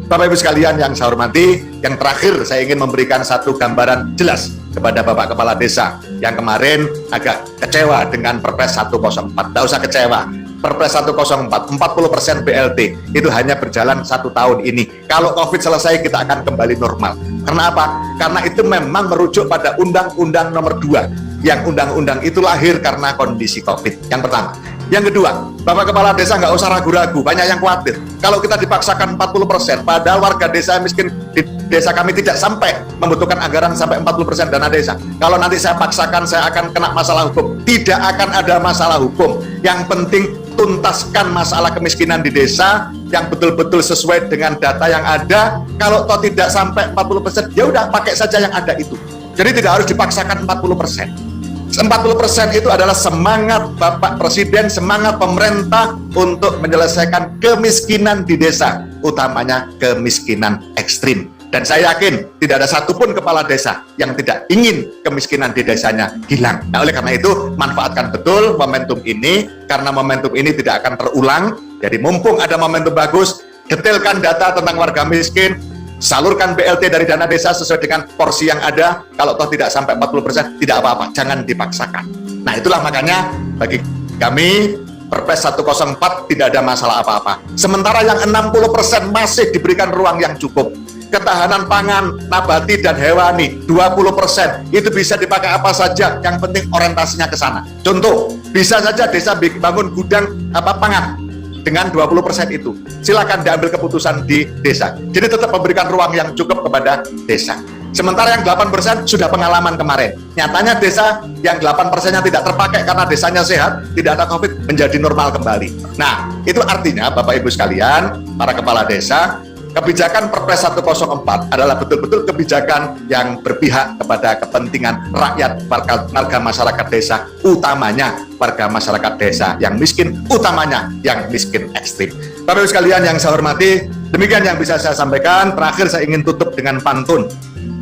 Bapak Ibu sekalian yang saya hormati, yang terakhir saya ingin memberikan satu gambaran jelas kepada Bapak Kepala Desa yang kemarin agak kecewa dengan Perpres 104. Tidak usah kecewa. Perpres 104, 40% BLT itu hanya berjalan 1 tahun ini. Kalau COVID selesai, kita akan kembali normal. Karena apa? Karena itu memang merujuk pada Undang-Undang Nomor 2. Yang undang-undang itu lahir karena kondisi COVID. Yang pertama. Yang kedua, Bapak Kepala Desa nggak usah ragu-ragu, banyak yang khawatir. Kalau kita dipaksakan 40%, padahal warga desa miskin di desa kami tidak sampai membutuhkan anggaran sampai 40% dana desa. Kalau nanti saya paksakan, saya akan kena masalah hukum. Tidak akan ada masalah hukum. Yang penting tuntaskan masalah kemiskinan di desa yang betul-betul sesuai dengan data yang ada. Kalau toh tidak sampai 40%, ya udah pakai saja yang ada itu. Jadi tidak harus dipaksakan 40%. 40% itu adalah semangat Bapak Presiden, semangat pemerintah untuk menyelesaikan kemiskinan di desa, utamanya kemiskinan ekstrim. Dan saya yakin tidak ada satupun kepala desa yang tidak ingin kemiskinan di desanya hilang. Nah, oleh karena itu, manfaatkan betul momentum ini, karena momentum ini tidak akan terulang. Jadi mumpung ada momentum bagus, detailkan data tentang warga miskin, salurkan BLT dari dana desa sesuai dengan porsi yang ada. Kalau toh tidak sampai 40%, tidak apa-apa, jangan dipaksakan. Nah, itulah makanya bagi kami Perpres 104 tidak ada masalah apa-apa. Sementara yang 60% masih diberikan ruang yang cukup. Ketahanan pangan, nabati dan hewani 20% itu bisa dipakai apa saja, yang penting orientasinya ke sana. Contoh, bisa saja desa bangun gudang pangan dengan 20% itu. Silakan diambil keputusan di desa. Jadi tetap memberikan ruang yang cukup kepada desa. Sementara yang 8% sudah pengalaman kemarin. Nyatanya desa yang 8%-nya tidak terpakai karena desanya sehat, tidak ada COVID, menjadi normal kembali. Nah, itu artinya Bapak Ibu sekalian, para kepala desa, kebijakan Perpres 104 adalah betul-betul kebijakan yang berpihak kepada kepentingan rakyat, warga masyarakat desa, utamanya warga masyarakat desa yang miskin, utamanya yang miskin ekstrim. Bapak Ibu sekalian yang saya hormati, demikian yang bisa saya sampaikan. Terakhir saya ingin tutup dengan pantun.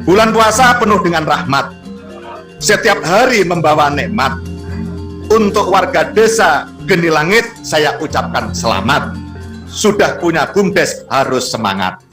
Bulan puasa penuh dengan rahmat, setiap hari membawa nikmat. Untuk warga desa Geni Langit, saya ucapkan selamat. Sudah punya BUMDes harus semangat.